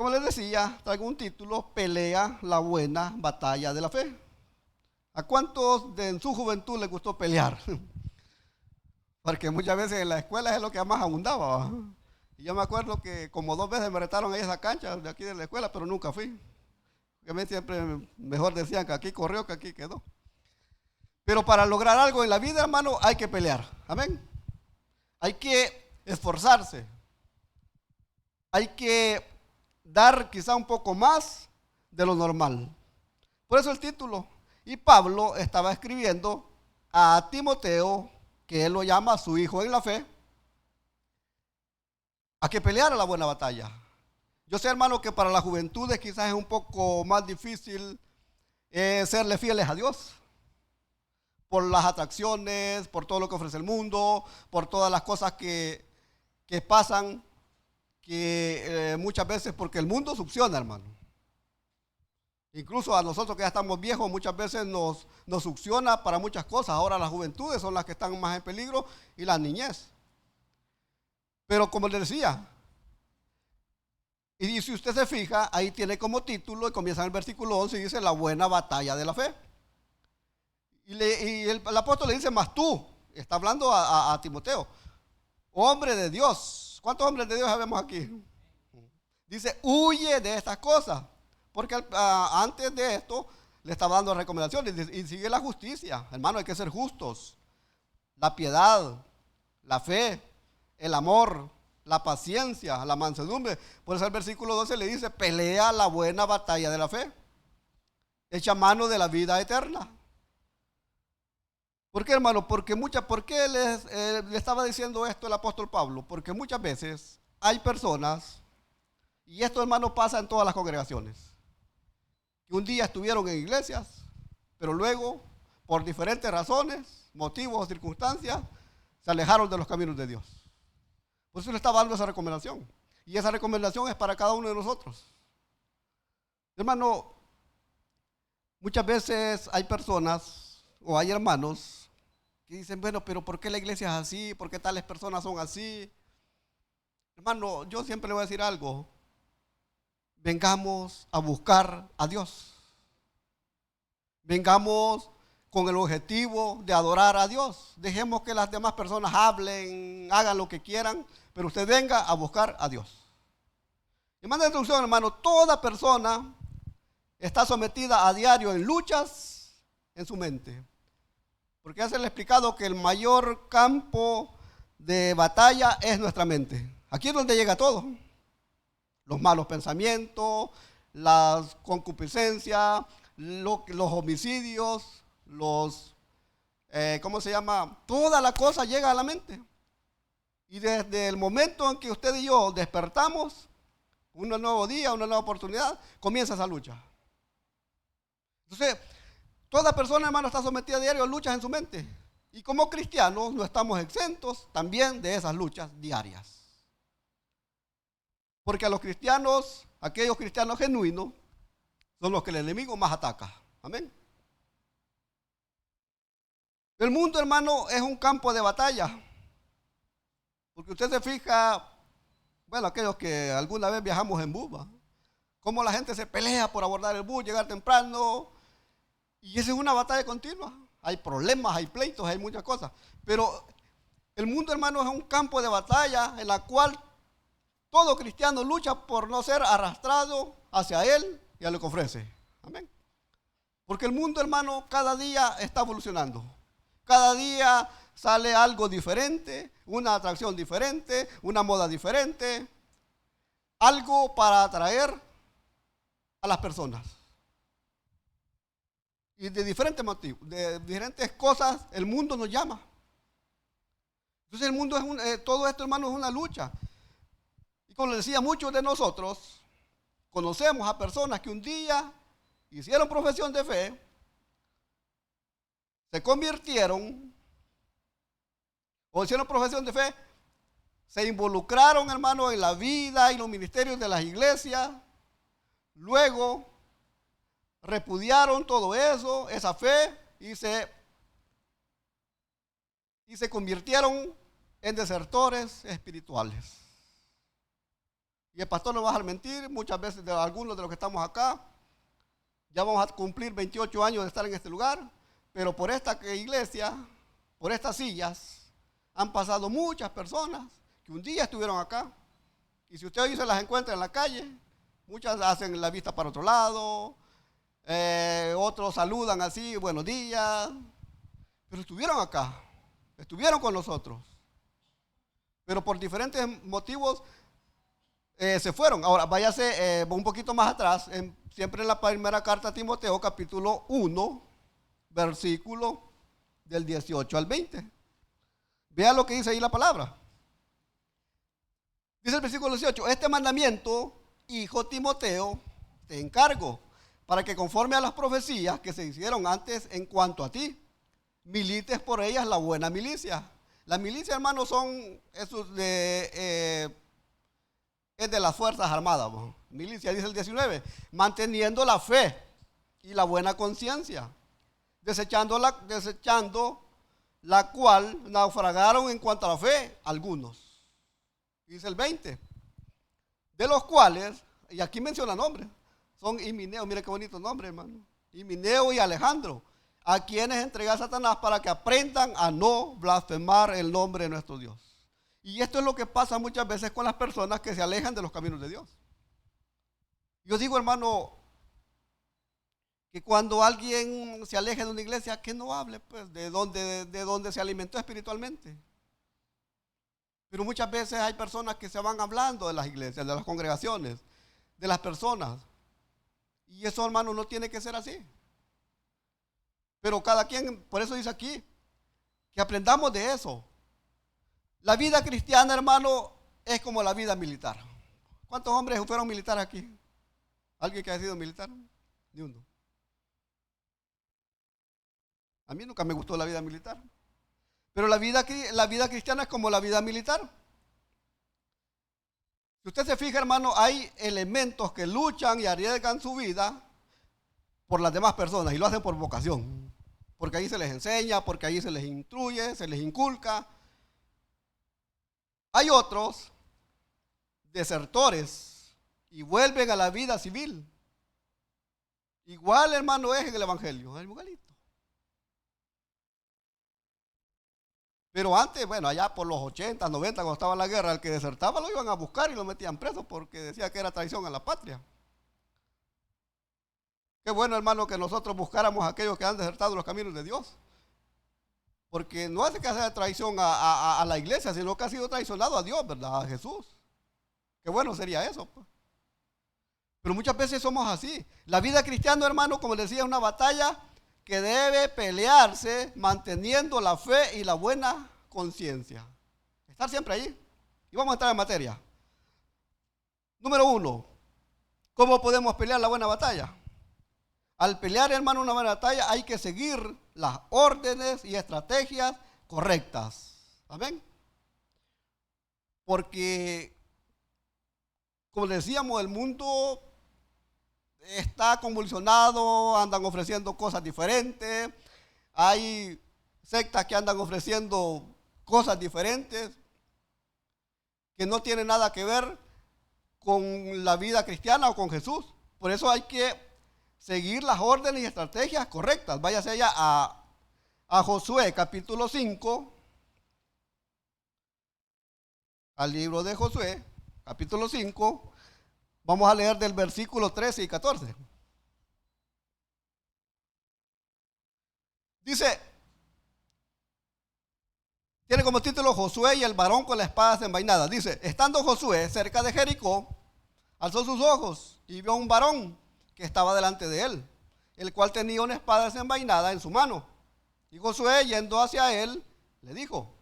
Como les decía, traigo un título: Pelea la buena batalla de la fe. ¿A cuántos en su juventud les gustó pelear? Porque muchas veces en la escuela es lo que más abundaba, ¿va? Y yo me acuerdo que como 2 veces me retaron ahí a esa cancha de aquí de la escuela, pero nunca fui. Porque a mí siempre mejor decían que aquí corrió que aquí quedó. Pero para lograr algo en la vida, hermano, hay que pelear. Amén. Hay que esforzarse. Hay que dar quizá un poco más de lo normal. Por eso el título. Y Pablo estaba escribiendo a Timoteo, que él lo llama su hijo en la fe, a que peleara la buena batalla. Yo sé, hermano, que para las juventudes quizás es un poco más difícil serle fieles a Dios, por las atracciones, por todo lo que ofrece el mundo, por todas las cosas que pasan, que muchas veces, porque el mundo succiona, hermano. Incluso a nosotros que ya estamos viejos, muchas veces nos succiona para muchas cosas. Ahora las juventudes son las que están más en peligro y la niñez. Pero como les decía, y si usted se fija, ahí tiene como título, y comienza en el versículo 11 y dice: la buena batalla de la fe. Y el apóstol le dice: más tú, está hablando a Timoteo, hombre de Dios. ¿Cuántos hombres de Dios sabemos aquí? Dice: huye de estas cosas. Porque antes de esto le estaba dando recomendaciones y sigue la justicia. Hermano, hay que ser justos. La piedad, la fe, el amor, la paciencia, la mansedumbre. Por eso el versículo 12 le dice: pelea la buena batalla de la fe. Echa mano de la vida eterna. ¿Por qué, hermano? ¿Por qué le estaba diciendo esto el apóstol Pablo? Porque muchas veces hay personas, y esto, hermano, pasa en todas las congregaciones, que un día estuvieron en iglesias, pero luego, por diferentes razones, motivos o circunstancias, se alejaron de los caminos de Dios. Por eso le estaba dando esa recomendación. Y esa recomendación es para cada uno de nosotros. Hermano, muchas veces hay personas o hay hermanos que dicen: bueno, pero ¿por qué la iglesia es así? ¿Por qué tales personas son así? Hermano, yo siempre le voy a decir algo: vengamos a buscar a Dios. Vengamos con el objetivo de adorar a Dios. Dejemos que las demás personas hablen, hagan lo que quieran, pero usted venga a buscar a Dios. Y manda instrucción, hermano: toda persona está sometida a diario en luchas en su mente. Porque ya se le ha explicado que el mayor campo de batalla es nuestra mente. Aquí es donde llega todo. Los malos pensamientos, las concupiscencias, los homicidios, ¿cómo se llama? Toda la cosa llega a la mente. Y desde el momento en que usted y yo despertamos, un nuevo día, una nueva oportunidad, comienza esa lucha. Entonces, toda persona, hermano, está sometida a diario a luchas en su mente. Y como cristianos no estamos exentos también de esas luchas diarias. Porque a los cristianos, aquellos cristianos genuinos, son los que el enemigo más ataca. Amén. El mundo, hermano, es un campo de batalla. Porque usted se fija, bueno, aquellos que alguna vez viajamos en bus, cómo la gente se pelea por abordar el bus, llegar temprano. Y esa es una batalla continua. Hay problemas, hay pleitos, hay muchas cosas. Pero el mundo, hermano, es un campo de batalla en la cual todo cristiano lucha por no ser arrastrado hacia él y a lo que ofrece. Amén. Porque el mundo, hermano, cada día está evolucionando. Cada día sale algo diferente, una atracción diferente, una moda diferente. Algo para atraer a las personas. Y de diferentes motivos, de diferentes cosas, el mundo nos llama. Entonces el mundo todo esto, hermano, es una lucha. Y como les decía, muchos de nosotros conocemos a personas que un día hicieron profesión de fe, se convirtieron o hicieron profesión de fe, se involucraron, hermano, en la vida y los ministerios de las iglesias, luego repudiaron todo eso, esa fe, y se convirtieron en desertores espirituales. Y el pastor no va a dejar mentir, muchas veces de algunos de los que estamos acá, ya vamos a cumplir 28 años de estar en este lugar, pero por esta iglesia, por estas sillas, han pasado muchas personas que un día estuvieron acá. Y si usted hoy se las encuentra en la calle, muchas hacen la vista para otro lado, otros saludan así, buenos días, pero estuvieron acá, estuvieron con nosotros. Pero por diferentes motivos se fueron. Ahora, váyase un poquito más atrás, siempre en la primera carta a Timoteo, capítulo 1, versículo del 18 al 20. Vea lo que dice ahí la palabra. Dice el versículo 18, este mandamiento, hijo Timoteo, te encargo, para que conforme a las profecías que se hicieron antes en cuanto a ti, milites por ellas la buena milicia. La milicia, hermanos, es de las Fuerzas Armadas. Milicia, dice el 19, manteniendo la fe y la buena conciencia, desechando la cual naufragaron en cuanto a la fe algunos. Dice el 20, de los cuales, y aquí menciona nombres, son Himeneo, mire qué bonito nombre, hermano, Himeneo y Alejandro, a quienes entrega Satanás para que aprendan a no blasfemar el nombre de nuestro Dios. Y esto es lo que pasa muchas veces con las personas que se alejan de los caminos de Dios. Yo digo, hermano, que cuando alguien se aleje de una iglesia, que no hable pues de donde se alimentó espiritualmente. Pero muchas veces hay personas que se van hablando de las iglesias, de las congregaciones, de las personas. Y eso, hermano, no tiene que ser así. Pero cada quien, por eso dice aquí, que aprendamos de eso. La vida cristiana, hermano, es como la vida militar. ¿Cuántos hombres fueron militares aquí? ¿Alguien que haya sido militar? Ni uno. A mí nunca me gustó la vida militar. Pero la vida cristiana es como la vida militar. Si usted se fija, hermano, hay elementos que luchan y arriesgan su vida por las demás personas y lo hacen por vocación. Porque ahí se les enseña, porque ahí se les instruye, se les inculca. Hay otros desertores y vuelven a la vida civil. Igual, hermano, es en el evangelio, es igualito. Pero antes, bueno, allá por los 80, 90, cuando estaba la guerra, el que desertaba lo iban a buscar y lo metían preso porque decía que era traición a la patria. Qué bueno, hermano, que nosotros buscáramos a aquellos que han desertado los caminos de Dios. Porque no hace que sea traición a la iglesia, sino que ha sido traicionado a Dios, ¿verdad? A Jesús. Qué bueno sería eso, pues. Pero muchas veces somos así. La vida cristiana, hermano, como les decía, es una batalla que debe pelearse manteniendo la fe y la buena conciencia. Estar siempre ahí. Y vamos a entrar en materia. Número 1. ¿Cómo podemos pelear la buena batalla? Al pelear, hermano, una buena batalla hay que seguir las órdenes y estrategias correctas. ¿Amén? Porque, como decíamos, el mundo está convulsionado, andan ofreciendo cosas diferentes, hay sectas que andan ofreciendo cosas diferentes que no tienen nada que ver con la vida cristiana o con Jesús. Por eso hay que seguir las órdenes y estrategias correctas. Váyase allá a Josué capítulo 5, al libro de Josué capítulo 5. Vamos a leer del versículo 13 y 14. Dice, tiene como título Josué y el varón con la espada desenvainada. Dice, estando Josué cerca de Jericó, alzó sus ojos y vio a un varón que estaba delante de él, el cual tenía una espada desenvainada en su mano. Y Josué, yendo hacia él, le dijo,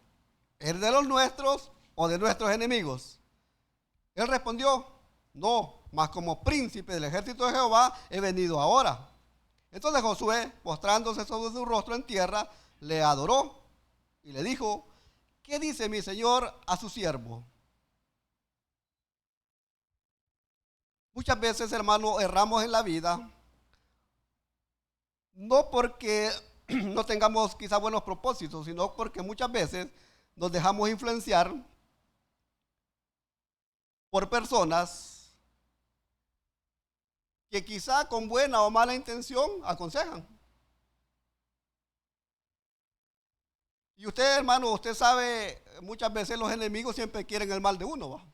¿eres de los nuestros o de nuestros enemigos? Él respondió, no, mas como príncipe del ejército de Jehová he venido ahora. Entonces Josué, postrándose sobre su rostro en tierra, le adoró y le dijo, ¿qué dice mi señor a su siervo? Muchas veces, hermano, erramos en la vida, no porque no tengamos quizá buenos propósitos, sino porque muchas veces nos dejamos influenciar por personas que quizá con buena o mala intención aconsejan. Y usted, hermano, usted sabe, muchas veces los enemigos siempre quieren el mal de uno, ¿va?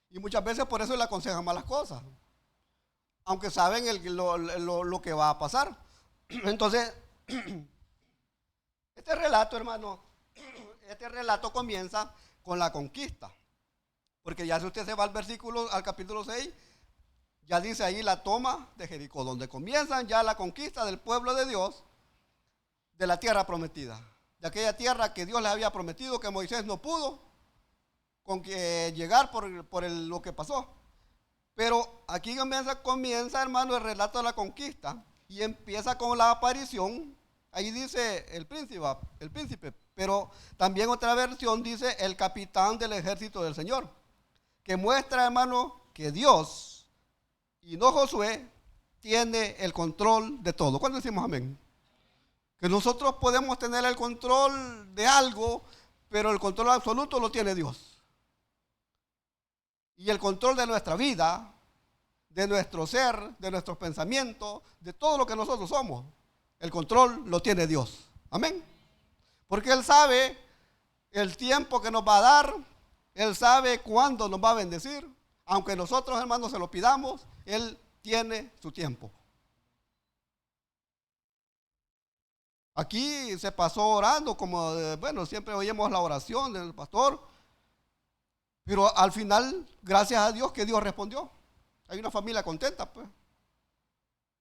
Y muchas veces por eso le aconsejan malas cosas, aunque saben lo que va a pasar. Entonces, este relato, hermano, este relato comienza con la conquista. Porque ya si usted se va al capítulo 6, ya dice ahí la toma de Jericó, donde comienzan ya la conquista del pueblo de Dios de la tierra prometida. De aquella tierra que Dios les había prometido, que Moisés no pudo llegar por lo que pasó. Pero aquí comienza, hermano, el relato de la conquista y empieza con la aparición. Ahí dice el príncipe, pero también otra versión dice el capitán del ejército del Señor, que muestra, hermano, que Dios y no Josué tiene el control de todo. ¿Cuándo decimos amén? Que nosotros podemos tener el control de algo, pero el control absoluto lo tiene Dios. Y el control de nuestra vida, de nuestro ser, de nuestros pensamientos, de todo lo que nosotros somos, el control lo tiene Dios. Amén. Porque Él sabe el tiempo que nos va a dar, Él sabe cuándo nos va a bendecir. Aunque nosotros, hermanos, se lo pidamos, Él tiene su tiempo. Aquí se pasó orando, como, bueno, siempre oímos la oración del pastor, pero al final, gracias a Dios que Dios respondió. Hay una familia contenta, pues.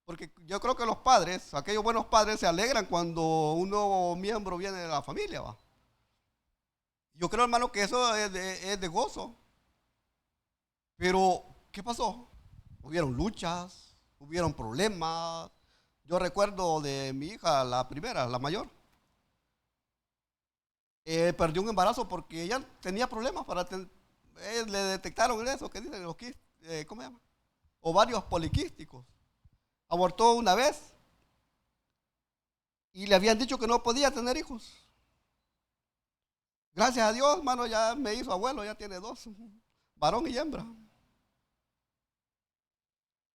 Porque yo creo que los padres, aquellos buenos padres, se alegran cuando un nuevo miembro viene de la familia, ¿va? Yo creo, hermano, que eso es de gozo. Pero, ¿qué pasó? Hubieron luchas, hubieron problemas. Yo recuerdo de mi hija, la primera, la mayor. Perdió un embarazo porque ella tenía problemas le detectaron eso, ¿qué dicen? ¿Cómo se llama? Ovarios poliquísticos. Abortó una vez y le habían dicho que no podía tener hijos. Gracias a Dios, hermano, ya me hizo abuelo, ya tiene 2, varón y hembra.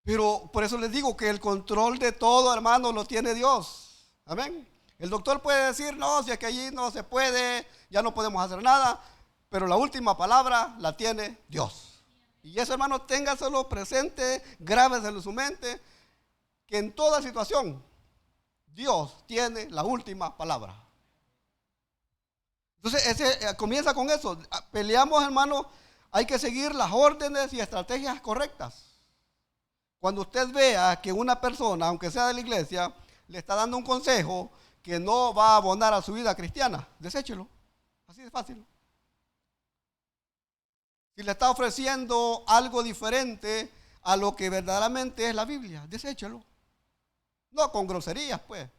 Pero por eso les digo que el control de todo, hermano, lo tiene Dios. Amén. El doctor puede decir, no, si es que allí no se puede, ya no podemos hacer nada, pero la última palabra la tiene Dios. Y eso, hermano, téngaselo presente, grábeselo en su mente, que en toda situación Dios tiene la última palabra. Entonces, comienza con eso. Peleamos, hermano, hay que seguir las órdenes y estrategias correctas. Cuando usted vea que una persona, aunque sea de la iglesia, le está dando un consejo que no va a abonar a su vida cristiana, deséchelo. Así de fácil. Si le está ofreciendo algo diferente a lo que verdaderamente es la Biblia, deséchelo. No con groserías, pues.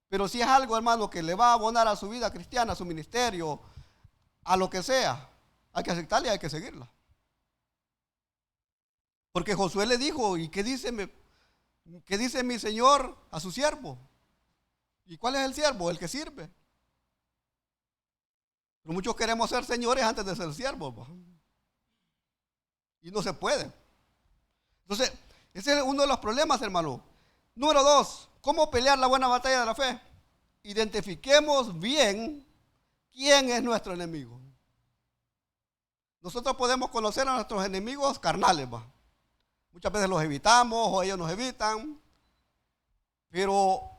Pero si es algo, hermano, que le va a abonar a su vida cristiana, a su ministerio, a lo que sea, hay que aceptarla y hay que seguirla. Porque Josué le dijo, ¿y qué dice mi Señor a su siervo? ¿Y cuál es el siervo? El que sirve. Pero muchos queremos ser señores antes de ser siervos, ¿no? Y no se puede. Entonces, ese es uno de los problemas, hermano. Número 2, ¿cómo pelear la buena batalla de la fe? Identifiquemos bien quién es nuestro enemigo. Nosotros podemos conocer a nuestros enemigos carnales, ¿va? Muchas veces los evitamos o ellos nos evitan, pero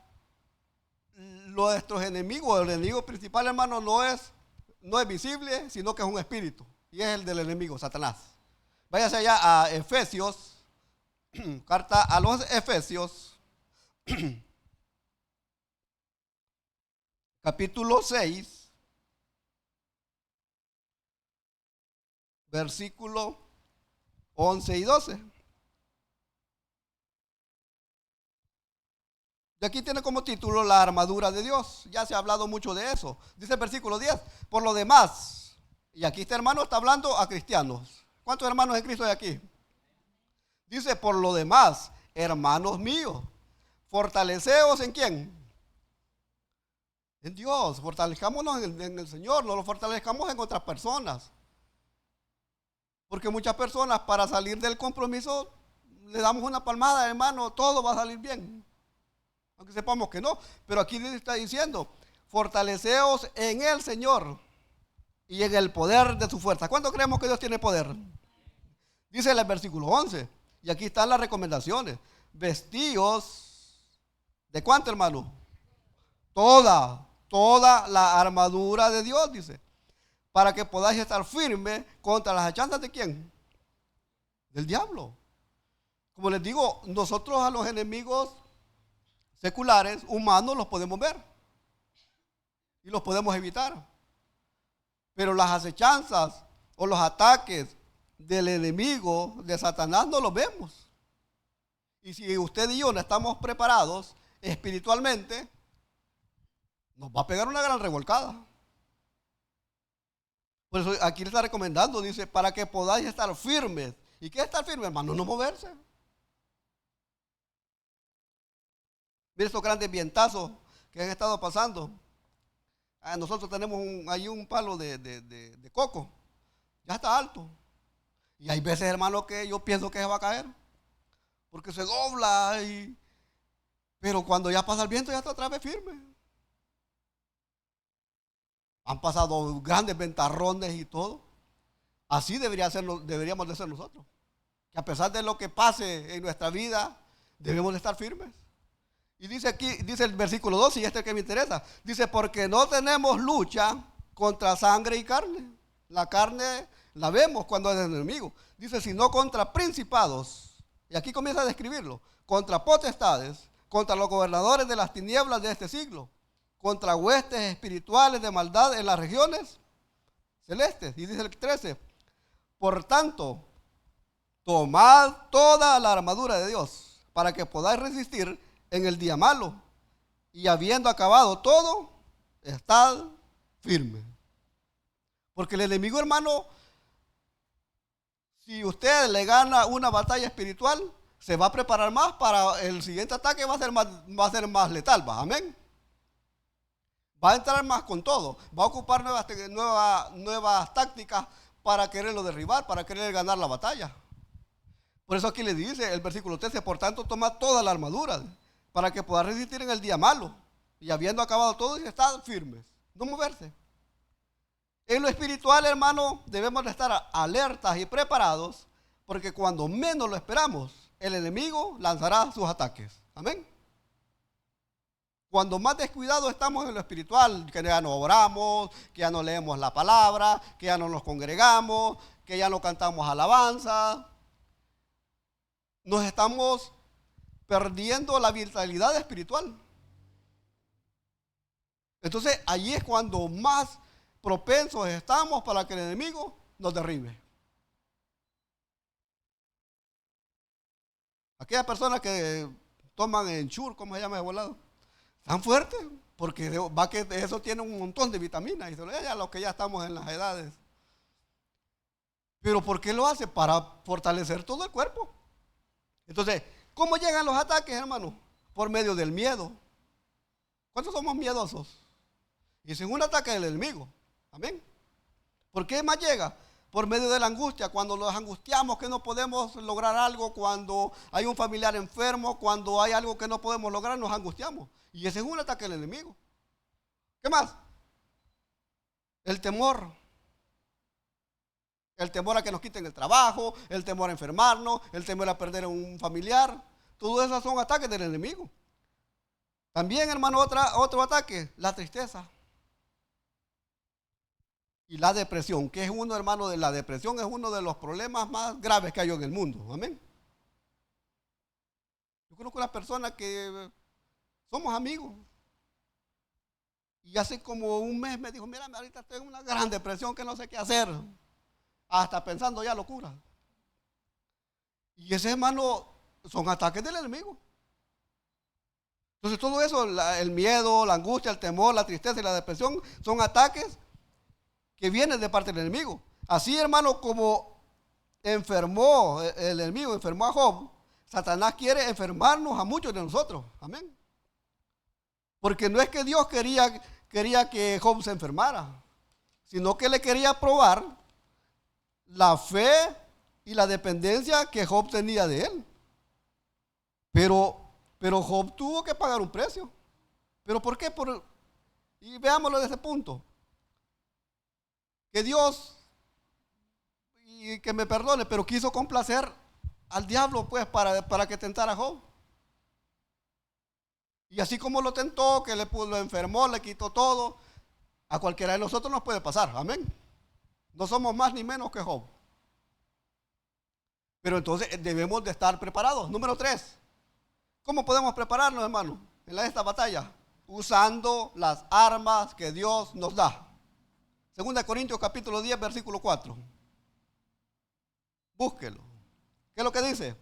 nuestros enemigos, el enemigo principal, hermano, no es visible, sino que es un espíritu, y es el del enemigo, Satanás. Váyase allá a Efesios, carta a los Efesios, capítulo 6, versículo 11 y 12. Y aquí tiene como título la armadura de Dios. Ya se ha hablado mucho de eso. Dice el versículo 10. Por lo demás, y aquí este hermano está hablando a cristianos. ¿Cuántos hermanos en Cristo hay aquí? Dice, por lo demás, hermanos míos, fortaleceos ¿en quién? En Dios. Fortalezcámonos en el Señor. No lo fortalezcamos en otras personas. Porque muchas personas para salir del compromiso le damos una palmada, hermano, todo va a salir bien. Aunque sepamos que no. Pero aquí le está diciendo, fortaleceos en el Señor y en el poder de su fuerza. ¿Cuánto creemos que Dios tiene poder? Dice en el versículo 11. Y aquí están las recomendaciones. Vestíos, ¿de cuánto, hermano? Toda la armadura de Dios, dice. Para que podáis estar firmes contra las acechanzas ¿de quién? Del diablo. Como les digo, nosotros a los enemigos seculares, humanos, los podemos ver. Y los podemos evitar. Pero las acechanzas o los ataques del enemigo, de Satanás, no los vemos. Y si usted y yo no estamos preparados espiritualmente, nos va a pegar una gran revolcada. Por eso aquí le está recomendando, dice, para que podáis estar firmes. ¿Y qué es estar firme, hermano? No moverse. Mire estos grandes vientazos que han estado pasando. Nosotros tenemos ahí un palo de coco. Ya está alto. Y hay veces, hermano, que yo pienso que se va a caer. Porque se dobla. Pero cuando ya pasa el viento, ya está otra vez firme. Han pasado grandes ventarrones y todo. Así deberíamos de ser nosotros. Que a pesar de lo que pase en nuestra vida, debemos de estar firmes. Y dice aquí, dice el versículo 12, y este es el que me interesa. Dice, porque no tenemos lucha contra sangre y carne. La carne la vemos cuando es el enemigo. Dice, sino contra principados. Y aquí comienza a describirlo. Contra potestades, contra los gobernadores de las tinieblas de este siglo, contra huestes espirituales de maldad en las regiones celestes. Y dice el 13, por tanto, tomad toda la armadura de Dios para que podáis resistir en el día malo, y habiendo acabado todo, estad firme. Porque el enemigo, hermano, si usted le gana una batalla espiritual, se va a preparar más para el siguiente ataque, va a ser más letal, amén. Va a entrar más con todo, va a ocupar nuevas tácticas para quererlo derribar, para querer ganar la batalla. Por eso aquí le dice el versículo 13, por tanto toma toda la armadura para que pueda resistir en el día malo, y habiendo acabado todo, estar firmes, no moverse. En lo espiritual, hermano, debemos de estar alertas y preparados, porque cuando menos lo esperamos, el enemigo lanzará sus ataques. Amén. Cuando más descuidados estamos en lo espiritual, que ya no oramos, que ya no leemos la palabra, que ya no nos congregamos, que ya no cantamos alabanza, nos estamos perdiendo la vitalidad espiritual. Entonces, allí es cuando más propensos estamos para que el enemigo nos derribe. Aquellas personas que toman Ensure, ¿cómo se llama de volado? Tan fuertes, porque va que eso tiene un montón de vitaminas, y se lo a los que ya estamos en las edades. Pero ¿por qué lo hace? Para fortalecer todo el cuerpo. Entonces, ¿cómo llegan los ataques, hermano? Por medio del miedo. ¿Cuántos somos miedosos? Y sin un ataque del enemigo. Amén. ¿Por qué más llega? Por medio de la angustia. Cuando nos angustiamos que no podemos lograr algo, cuando hay un familiar enfermo, cuando hay algo que no podemos lograr, nos angustiamos. Y ese es un ataque del enemigo. ¿Qué más? El temor. El temor a que nos quiten el trabajo, el temor a enfermarnos, el temor a perder a un familiar. Todos esos son ataques del enemigo. También, hermano, otro ataque, la tristeza. Y la depresión, que es uno, hermano, de la depresión es uno de los problemas más graves que hay en el mundo. Amén. Yo conozco unas personas que somos amigos. Y hace como un mes me dijo, mira, ahorita estoy en una gran depresión que no sé qué hacer. Hasta pensando ya locura. Y ese, hermano, son ataques del enemigo. Entonces todo eso, el miedo, la angustia, el temor, la tristeza y la depresión, son ataques que vienen de parte del enemigo. Así, hermano, como enfermó el enemigo, enfermó a Job, Satanás quiere enfermarnos a muchos de nosotros. Amén. Porque no es que Dios quería que Job se enfermara, sino que le quería probar la fe y la dependencia que Job tenía de él. Pero Job tuvo que pagar un precio. ¿Pero por qué? Y veámoslo desde ese punto. Que Dios, y que me perdone, pero quiso complacer al diablo, pues, para que tentara a Job. Y así como lo tentó, que lo enfermó, le quitó todo, a cualquiera de nosotros nos puede pasar. Amén. No somos más ni menos que Job. Pero entonces debemos de estar preparados. Número 3. ¿Cómo podemos prepararnos, hermano, en esta batalla? Usando las armas que Dios nos da. 2 Corintios capítulo 10, versículo 4. Búsquelo. ¿Qué es lo que dice?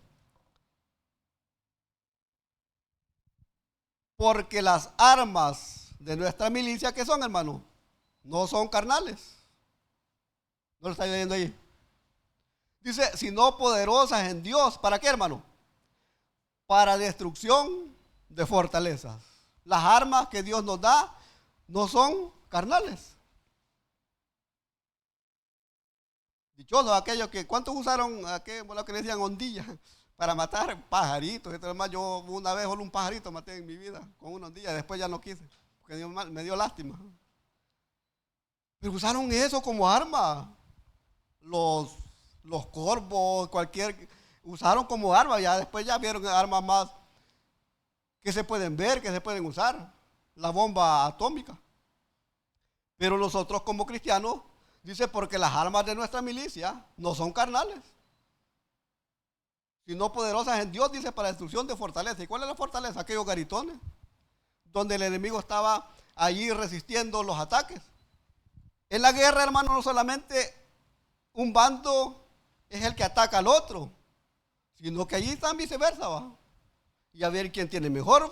Porque las armas de nuestra milicia, ¿qué son, hermano? No son carnales. ¿No lo está leyendo ahí? Dice, sino poderosas en Dios. ¿Para qué, hermano? Para destrucción de fortalezas. Las armas que Dios nos da no son carnales. Dichosos aquellos que, ¿cuántos usaron lo que le decían ondillas para matar pajaritos? Yo una vez solo un pajarito maté en mi vida con una ondilla, después ya no quise, porque me dio lástima. Pero usaron eso como arma. Los corvos, usaron como arma, ya después ya vieron armas más que se pueden ver, que se pueden usar, la bomba atómica. Pero nosotros como cristianos, dice, porque las armas de nuestra milicia no son carnales, sino poderosas en Dios, dice, para destrucción de fortaleza. ¿Y cuál es la fortaleza? Aquellos garitones, donde el enemigo estaba allí resistiendo los ataques. En la guerra, hermano, no solamente un bando es el que ataca al otro, sino que allí están viceversa, ¿va? Y a ver quién tiene mejor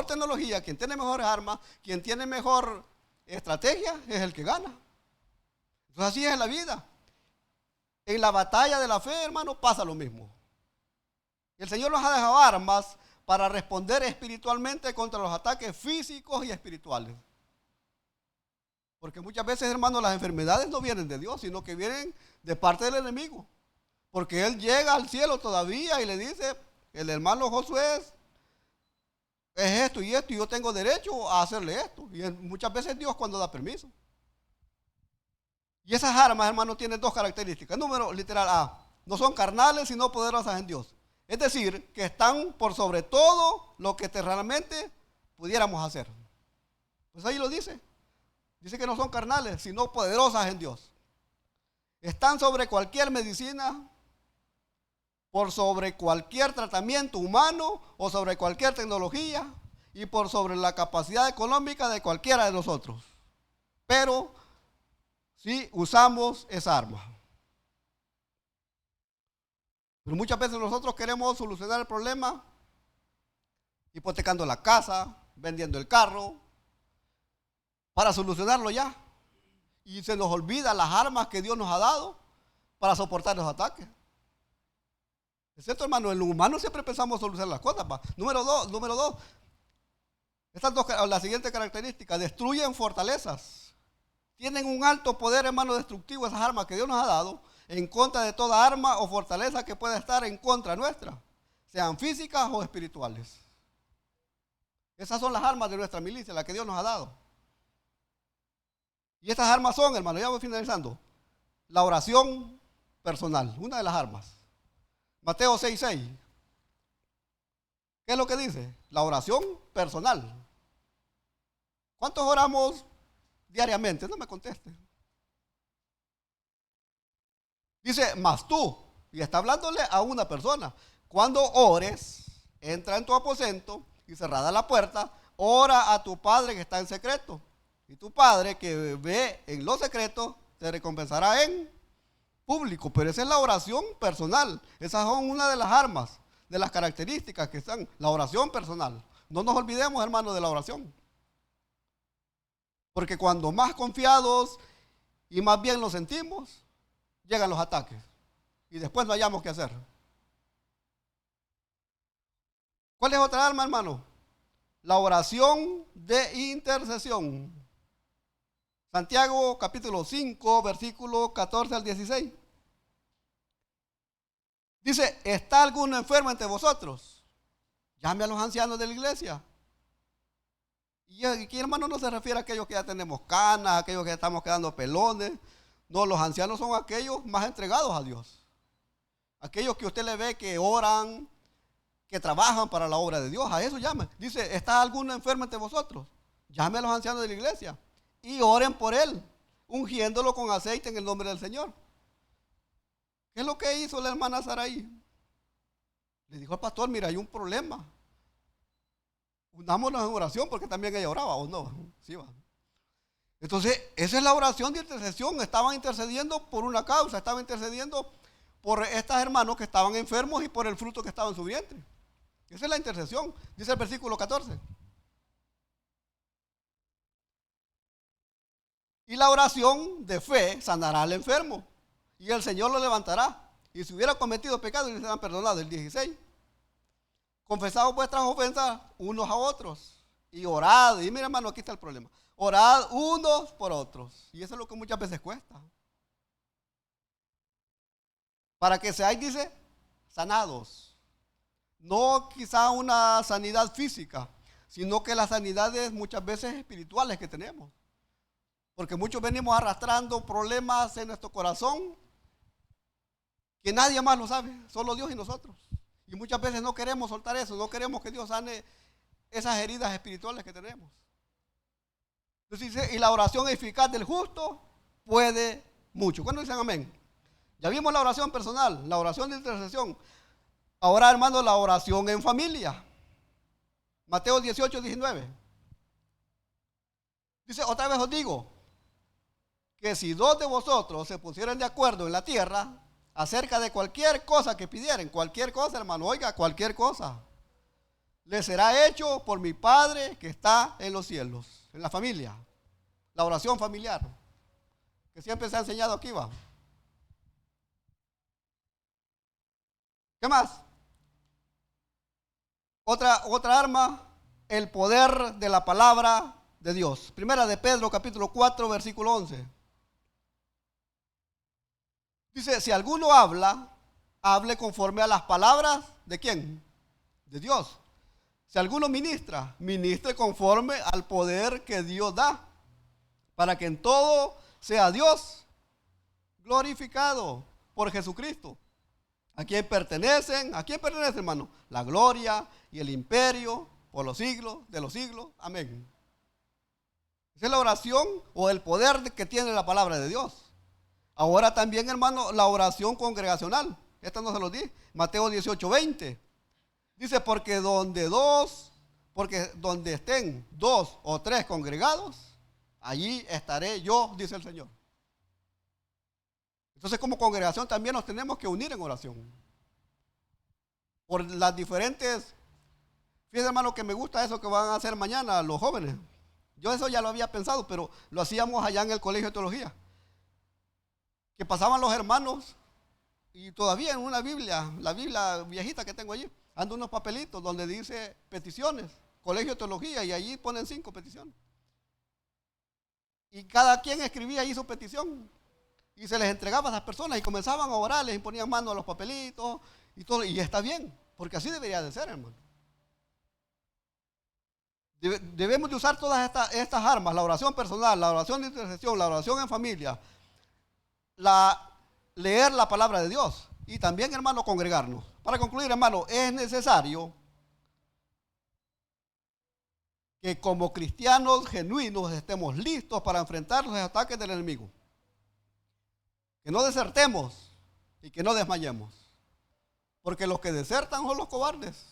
tecnología, quién tiene mejores armas, quién tiene mejor estrategia, es el que gana. Entonces así es en la vida. En la batalla de la fe, hermano, pasa lo mismo. El Señor nos ha dejado armas para responder espiritualmente contra los ataques físicos y espirituales. Porque muchas veces, hermano, las enfermedades no vienen de Dios, sino que vienen de parte del enemigo. Porque él llega al cielo todavía y le dice, el hermano Josué es esto, y yo tengo derecho a hacerle esto. Y muchas veces Dios cuando da permiso. Y esas armas, hermano, tienen dos características. Número literal A, no son carnales, sino poderosas en Dios. Es decir, que están por sobre todo lo que terrenalmente pudiéramos hacer. Pues ahí lo dice. Dice que no son carnales, sino poderosas en Dios. Están sobre cualquier medicina, por sobre cualquier tratamiento humano o sobre cualquier tecnología y por sobre la capacidad económica de cualquiera de nosotros. Pero si usamos esa arma. Pero muchas veces nosotros queremos solucionar el problema hipotecando la casa, vendiendo el carro, para solucionarlo ya. Y se nos olvida las armas que Dios nos ha dado para soportar los ataques. ¿Es cierto, hermano? En lo humano siempre pensamos solucionar las cosas. ¿Va? Número dos. La siguiente característica, destruyen fortalezas. Tienen un alto poder, hermano, destructivo, esas armas que Dios nos ha dado, en contra de toda arma o fortaleza que pueda estar en contra nuestra, sean físicas o espirituales. Esas son las armas de nuestra milicia, las que Dios nos ha dado. Y estas armas son, hermano, ya voy finalizando, la oración personal, una de las armas. Mateo 6:6. ¿Qué es lo que dice? La oración personal. ¿Cuántos oramos diariamente? No me conteste. Dice, mas tú, y está hablándole a una persona. Cuando ores, entra en tu aposento y cerrada la puerta, ora a tu Padre que está en secreto. Y tu Padre que ve en lo secreto, te recompensará en público. Pero esa es la oración personal. Esas son una de las armas, de las características que están, la oración personal. No nos olvidemos, hermanos, de la oración. Porque cuando más confiados y más bien lo sentimos, llegan los ataques. Y después no hayamos qué hacer. ¿Cuál es otra arma, hermano? La oración de intercesión. Santiago capítulo 5, versículo 14 al 16. Dice, ¿está alguno enfermo entre vosotros? Llame a los ancianos de la iglesia. Y aquí, hermano, no se refiere a aquellos que ya tenemos canas, a aquellos que ya estamos quedando pelones. No, los ancianos son aquellos más entregados a Dios. Aquellos que usted le ve que oran, que trabajan para la obra de Dios. A eso llame. Dice, ¿está alguno enfermo entre vosotros? Llame a los ancianos de la iglesia y oren por él, ungiéndolo con aceite en el nombre del Señor. ¿Qué es lo que hizo la hermana Saraí? Le dijo al pastor, mira, hay un problema. Unámonos en oración, porque también ella oraba, ¿o no? Sí, va. Entonces, esa es la oración de intercesión. Estaban intercediendo por una causa, estaban intercediendo por estos hermanos que estaban enfermos y por el fruto que estaba en su vientre. Esa es la intercesión, dice el versículo 14. Y la oración de fe sanará al enfermo, y el Señor lo levantará. Y si hubiera cometido pecado, le serán perdonados. El 16. Confesaos vuestras ofensas unos a otros y orad. Y mira, hermano, aquí está el problema. Orad unos por otros. Y eso es lo que muchas veces cuesta. Para que seáis, dice, sanados. No quizá una sanidad física, sino que las sanidades muchas veces espirituales que tenemos. Porque muchos venimos arrastrando problemas en nuestro corazón que nadie más lo sabe, solo Dios y nosotros. Y muchas veces no queremos soltar eso, no queremos que Dios sane esas heridas espirituales que tenemos. Entonces dice, y la oración eficaz del justo puede mucho. ¿Cuándo dicen amén? Ya vimos la oración personal, la oración de intercesión. Ahora, hermano, la oración en familia. Mateo 18, 19. Dice, otra vez os digo, que si dos de vosotros se pusieran de acuerdo en la tierra acerca de cualquier cosa que pidieren, cualquier cosa, hermano, oiga, cualquier cosa, le será hecho por mi Padre que está en los cielos, en la familia, la oración familiar, que siempre se ha enseñado aquí, va. ¿Qué más? Otra arma, el poder de la palabra de Dios. Primera de Pedro, capítulo 4, versículo 11. Dice, si alguno habla, hable conforme a las palabras ¿de quién? De Dios. Si alguno ministra, ministre conforme al poder que Dios da, para que en todo sea Dios glorificado por Jesucristo. ¿A quién pertenece, hermano? La gloria y el imperio por los siglos de los siglos. Amén. Esa es la oración o el poder que tiene la palabra de Dios. Ahora también, hermano, la oración congregacional. Esta no se lo di. Mateo 18, 20. Dice, porque donde estén dos o tres congregados, allí estaré yo, dice el Señor. Entonces, como congregación también nos tenemos que unir en oración. Por las diferentes, fíjense, hermano, que me gusta eso que van a hacer mañana los jóvenes. Yo eso ya lo había pensado, pero lo hacíamos allá en el colegio de teología. Que pasaban los hermanos y todavía en una Biblia, la Biblia viejita que tengo allí, ando unos papelitos donde dice peticiones, colegio de teología, y allí ponen 5 peticiones. Y cada quien escribía ahí su petición y se les entregaba a esas personas y comenzaban a orar, les imponían mano a los papelitos y todo, y está bien, porque así debería de ser, hermano. Debemos de usar todas estas armas, la oración personal, la oración de intercesión, la oración en familia, leer la palabra de Dios y también, hermano, congregarnos. Para concluir, hermano, es necesario que como cristianos genuinos estemos listos para enfrentar los ataques del enemigo. Que no desertemos y que no desmayemos. Porque los que desertan son los cobardes.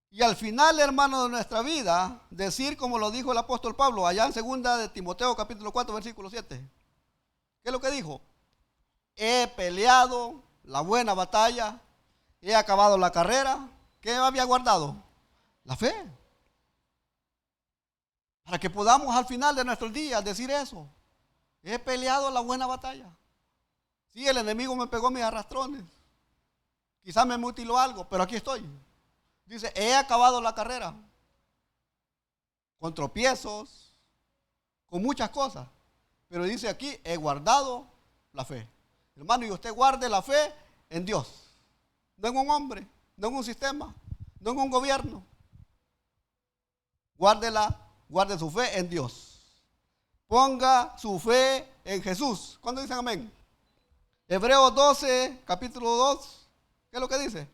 Y al final, hermano, de nuestra vida, decir como lo dijo el apóstol Pablo, allá en 2 de Timoteo, capítulo 4, versículo 7. ¿Qué es lo que dijo? He peleado la buena batalla, he acabado la carrera. ¿Qué había guardado? La fe. Para que podamos al final de nuestros días decir eso. He peleado la buena batalla. Sí, el enemigo me pegó mis arrastrones. Quizás me mutiló algo, pero aquí estoy. Dice, he acabado la carrera. Con tropiezos, con muchas cosas. Pero dice aquí, he guardado la fe. Hermano, y usted guarde la fe en Dios. No en un hombre, no en un sistema, no en un gobierno. Guarde su fe en Dios. Ponga su fe en Jesús. ¿Cuándo dicen amén? Hebreos 12, capítulo 2. ¿Qué es lo que dice?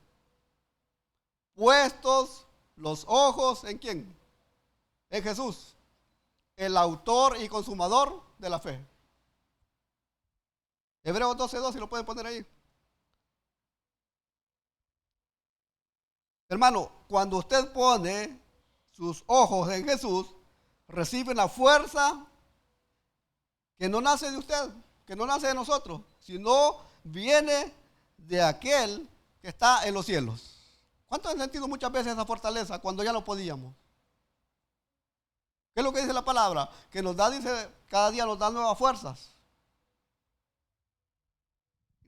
Puestos los ojos ¿en quién? En Jesús, el autor y consumador de la fe. Hebreos 12:2, si lo pueden poner ahí. Hermano, cuando usted pone sus ojos en Jesús, recibe la fuerza que no nace de usted, que no nace de nosotros, sino viene de aquel que está en los cielos. ¿Cuántos han sentido muchas veces esa fortaleza cuando ya no podíamos? ¿Qué es lo que dice la palabra? Que nos da, dice, cada día nos da nuevas fuerzas.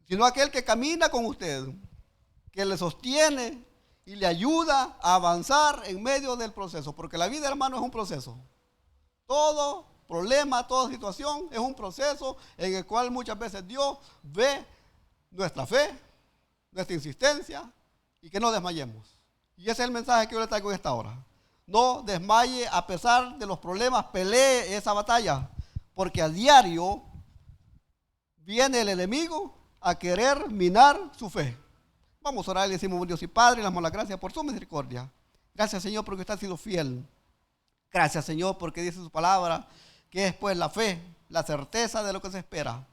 Sino aquel que camina con usted, que le sostiene y le ayuda a avanzar en medio del proceso. Porque la vida, hermano, es un proceso. Todo problema, toda situación es un proceso en el cual muchas veces Dios ve nuestra fe, nuestra insistencia y que no desmayemos. Y ese es el mensaje que yo le traigo en esta hora. No desmaye a pesar de los problemas, pelee esa batalla, porque a diario viene el enemigo a querer minar su fe. Vamos a orar y le decimos, Dios y Padre, le damos las gracias por su misericordia. Gracias, Señor, porque usted ha sido fiel. Gracias, Señor, porque dice su palabra que es pues la fe, la certeza de lo que se espera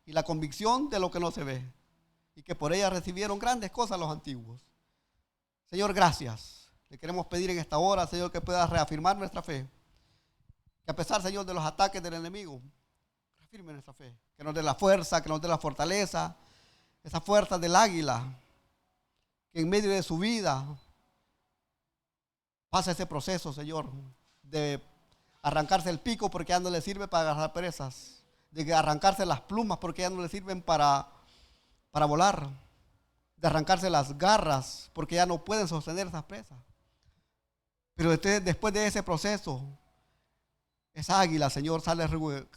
y la convicción de lo que no se ve, y que por ella recibieron grandes cosas los antiguos. Señor, gracias. Le queremos pedir en esta hora, Señor, que pueda reafirmar nuestra fe. Que a pesar, Señor, de los ataques del enemigo, reafirme nuestra fe. Que nos dé la fuerza, que nos dé la fortaleza, esa fuerza del águila, que en medio de su vida pasa ese proceso, Señor, de arrancarse el pico porque ya no le sirve para agarrar presas, de arrancarse las plumas porque ya no le sirven para volar, de arrancarse las garras porque ya no pueden sostener esas presas. Pero después de ese proceso, esa águila, Señor, sale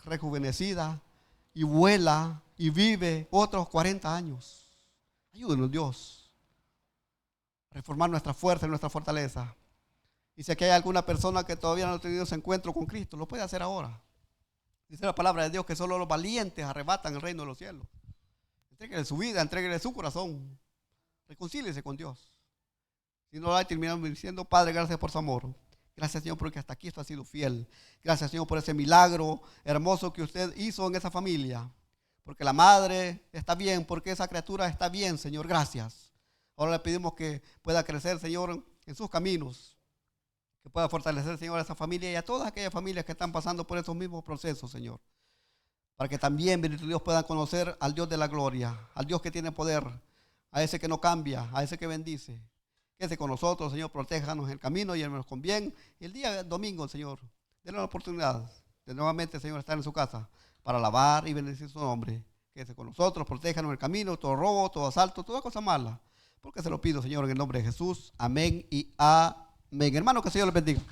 rejuvenecida y vuela y vive otros 40 años. Ayúdenos, Dios, a reformar nuestra fuerza y nuestra fortaleza. Y si aquí hay alguna persona que todavía no ha tenido ese encuentro con Cristo, lo puede hacer ahora. Dice la palabra de Dios que solo los valientes arrebatan el reino de los cielos. Entréguele su vida, entréguele su corazón. Reconcíliese con Dios. Si no, va a terminar diciendo, Padre, gracias por su amor. Gracias, Señor, porque hasta aquí usted ha sido fiel. Gracias, Señor, por ese milagro hermoso que usted hizo en esa familia. Porque la madre está bien, porque esa criatura está bien, Señor. Gracias. Ahora le pedimos que pueda crecer, Señor, en sus caminos. Que pueda fortalecer, Señor, a esa familia y a todas aquellas familias que están pasando por esos mismos procesos, Señor. Para que también, bendito Dios, puedan conocer al Dios de la gloria, al Dios que tiene poder, a ese que no cambia, a ese que bendice. Quédese con nosotros, Señor, protéjanos en el camino y en con bien. Y el día domingo, Señor, denos la oportunidad de nuevamente, Señor, estar en su casa para alabar y bendecir su nombre. Quédese con nosotros, protéjanos en el camino, todo robo, todo asalto, toda cosa mala. Porque se lo pido, Señor, en el nombre de Jesús. Amén y amén. Hermano, que el Señor les bendiga.